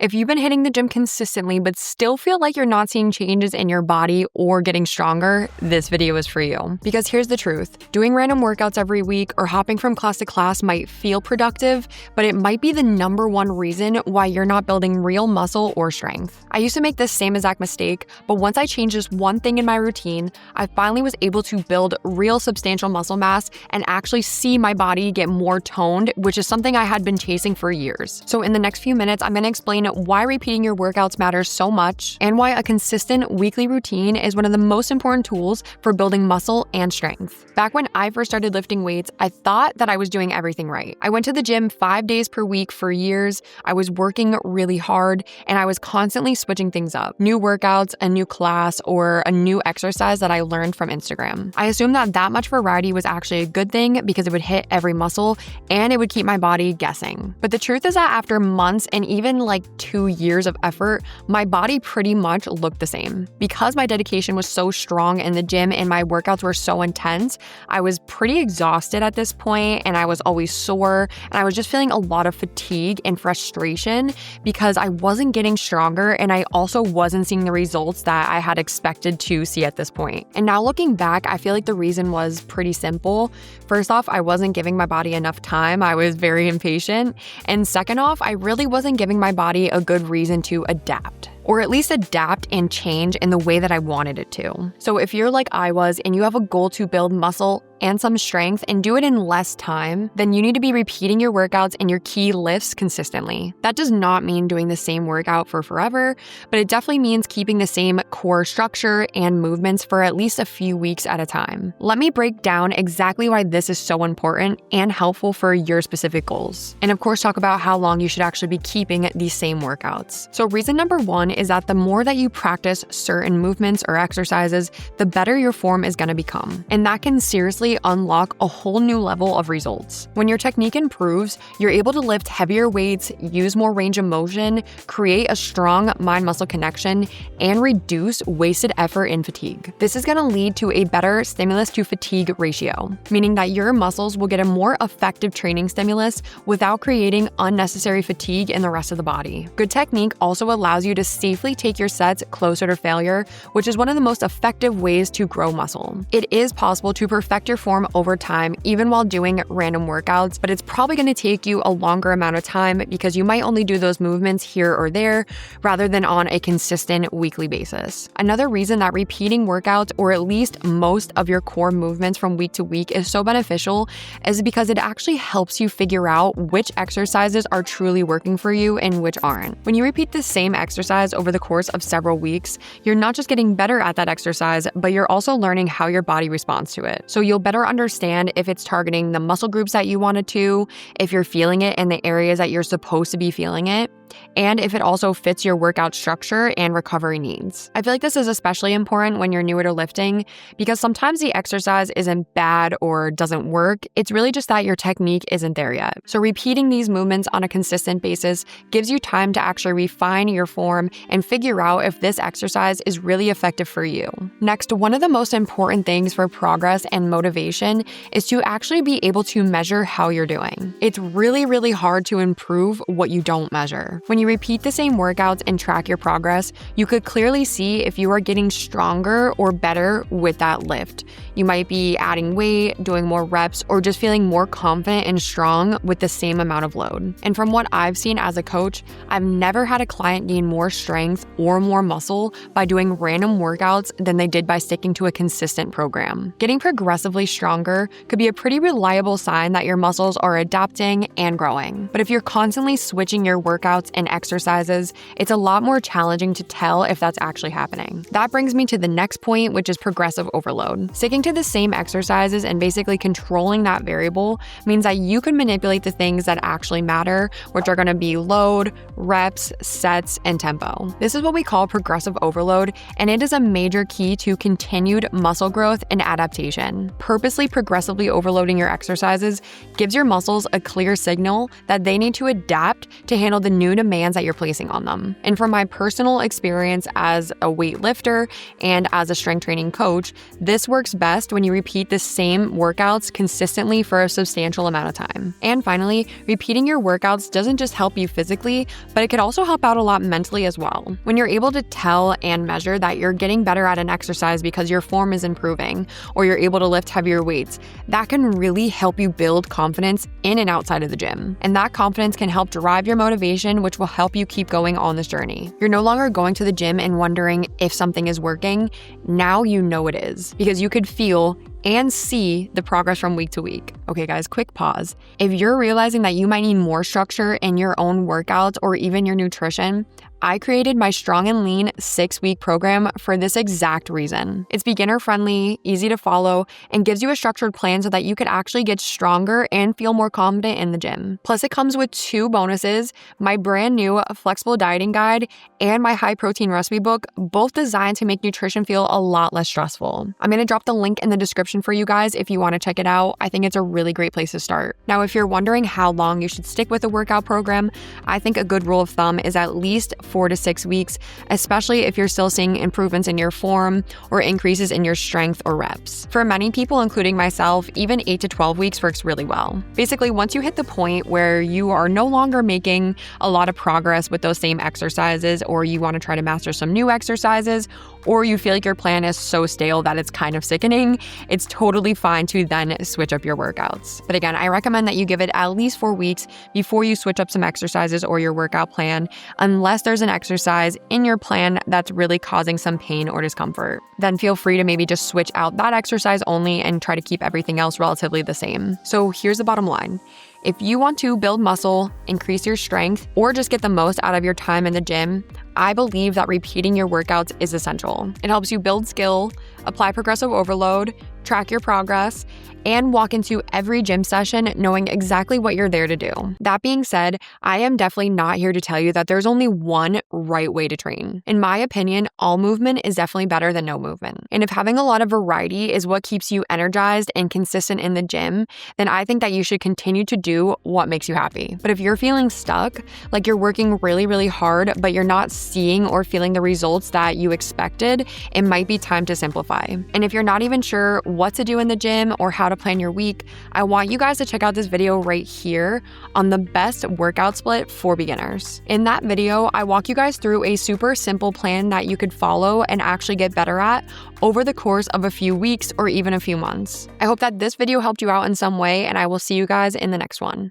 If you've been hitting the gym consistently but still feel like you're not seeing changes in your body or getting stronger, this video is for you. Because here's the truth, doing random workouts every week or hopping from class to class might feel productive, but it might be the number one reason why you're not building real muscle or strength. I used to make this same exact mistake, but once I changed just one thing in my routine, I finally was able to build real substantial muscle mass and actually see my body get more toned, which is something I had been chasing for years. So in the next few minutes, I'm going to explain why repeating your workouts matters so much and why a consistent weekly routine is one of the most important tools for building muscle and strength. Back when I first started lifting weights, I thought that I was doing everything right. I went to the gym 5 days per week for years. I was working really hard and I was constantly switching things up. New workouts, a new class, or a new exercise that I learned from Instagram. I assumed that much variety was actually a good thing because it would hit every muscle and it would keep my body guessing. But the truth is that after months and even like 2 years of effort, my body pretty much looked the same. Because my dedication was so strong in the gym and my workouts were so intense, I was pretty exhausted at this point and I was always sore and I was just feeling a lot of fatigue and frustration because I wasn't getting stronger and I also wasn't seeing the results that I had expected to see at this point. And now looking back, I feel like the reason was pretty simple. First off, I wasn't giving my body enough time. I was very impatient. And second off, I really wasn't giving my body a good reason to adapt. Or at least adapt and change in the way that I wanted it to. So if you're like I was and you have a goal to build muscle and some strength and do it in less time, then you need to be repeating your workouts and your key lifts consistently. That does not mean doing the same workout for forever, but it definitely means keeping the same core structure and movements for at least a few weeks at a time. Let me break down exactly why this is so important and helpful for your specific goals. And of course, talk about how long you should actually be keeping these same workouts. So reason number one is that the more that you practice certain movements or exercises, the better your form is going to become. And that can seriously unlock a whole new level of results. When your technique improves, you're able to lift heavier weights, use more range of motion, create a strong mind-muscle connection, and reduce wasted effort and fatigue. This is going to lead to a better stimulus to fatigue ratio, meaning that your muscles will get a more effective training stimulus without creating unnecessary fatigue in the rest of the body. Good technique also allows you to safely take your sets closer to failure, which is one of the most effective ways to grow muscle. It is possible to perfect your form over time, even while doing random workouts, but it's probably going to take you a longer amount of time because you might only do those movements here or there rather than on a consistent weekly basis. Another reason that repeating workouts, or at least most of your core movements from week to week, is so beneficial is because it actually helps you figure out which exercises are truly working for you and which aren't. When you repeat the same exercise over the course of several weeks, you're not just getting better at that exercise, but you're also learning how your body responds to it. So you'll better understand if it's targeting the muscle groups that you wanted to, if you're feeling it in the areas that you're supposed to be feeling it, and if it also fits your workout structure and recovery needs. I feel like this is especially important when you're newer to lifting because sometimes the exercise isn't bad or doesn't work. It's really just that your technique isn't there yet. So repeating these movements on a consistent basis gives you time to actually refine your form and figure out if this exercise is really effective for you. Next, one of the most important things for progress and motivation is to actually be able to measure how you're doing. It's really, really hard to improve what you don't measure. When you repeat the same workouts and track your progress, you could clearly see if you are getting stronger or better with that lift. You might be adding weight, doing more reps, or just feeling more confident and strong with the same amount of load. And from what I've seen as a coach, I've never had a client gain more strength or more muscle by doing random workouts than they did by sticking to a consistent program. Getting progressively stronger could be a pretty reliable sign that your muscles are adapting and growing. But if you're constantly switching your workouts and exercises, it's a lot more challenging to tell if that's actually happening. That brings me to the next point, which is progressive overload. Sticking to the same exercises and basically controlling that variable means that you can manipulate the things that actually matter, which are going to be load, reps, sets, and tempo. This is what we call progressive overload, and it is a major key to continued muscle growth and adaptation. Purposely progressively overloading your exercises gives your muscles a clear signal that they need to adapt to handle the new demands that you're placing on them. And from my personal experience as a weightlifter and as a strength training coach, this works best when you repeat the same workouts consistently for a substantial amount of time. And finally, repeating your workouts doesn't just help you physically, but it could also help out a lot mentally as well. When you're able to tell and measure that you're getting better at an exercise because your form is improving, or you're able to lift heavier weights, that can really help you build confidence in and outside of the gym. And that confidence can help drive your motivation, which will help you keep going on this journey. You're no longer going to the gym and wondering if something is working. Now you know it is, because you could feel and see the progress from week to week. Okay, guys, quick pause. If you're realizing that you might need more structure in your own workouts or even your nutrition, I created my Strong and Lean 6-week program for this exact reason. It's beginner-friendly, easy to follow, and gives you a structured plan so that you could actually get stronger and feel more confident in the gym. Plus, it comes with 2 bonuses, my brand new flexible dieting guide and my high-protein recipe book, both designed to make nutrition feel a lot less stressful. I'm going to drop the link in the description for you guys if you want to check it out. I think it's a really great place to start. Now, if you're wondering how long you should stick with a workout program, I think a good rule of thumb is at least 4 to 6 weeks, especially if you're still seeing improvements in your form or increases in your strength or reps. For many people, including myself, even 8 to 12 weeks works really well. Basically, once you hit the point where you are no longer making a lot of progress with those same exercises, or you want to try to master some new exercises, or you feel like your plan is so stale that it's kind of sickening, it's totally fine to then switch up your workouts. But again, I recommend that you give it at least 4 weeks before you switch up some exercises or your workout plan, unless there's an exercise in your plan that's really causing some pain or discomfort. Then feel free to maybe just switch out that exercise only and try to keep everything else relatively the same. So here's the bottom line. If you want to build muscle, increase your strength, or just get the most out of your time in the gym, I believe that repeating your workouts is essential. It helps you build skill, apply progressive overload, track your progress, and walk into every gym session knowing exactly what you're there to do. That being said, I am definitely not here to tell you that there's only one right way to train. In my opinion, all movement is definitely better than no movement. And if having a lot of variety is what keeps you energized and consistent in the gym, then I think that you should continue to do what makes you happy. But if you're feeling stuck, like you're working really, really hard, but you're not seeing or feeling the results that you expected, it might be time to simplify. And if you're not even sure what to do in the gym or how to plan your week, I want you guys to check out this video right here on the best workout split for beginners. In that video, I walk you guys through a super simple plan that you could follow and actually get better at over the course of a few weeks or even a few months. I hope that this video helped you out in some way, and I will see you guys in the next one.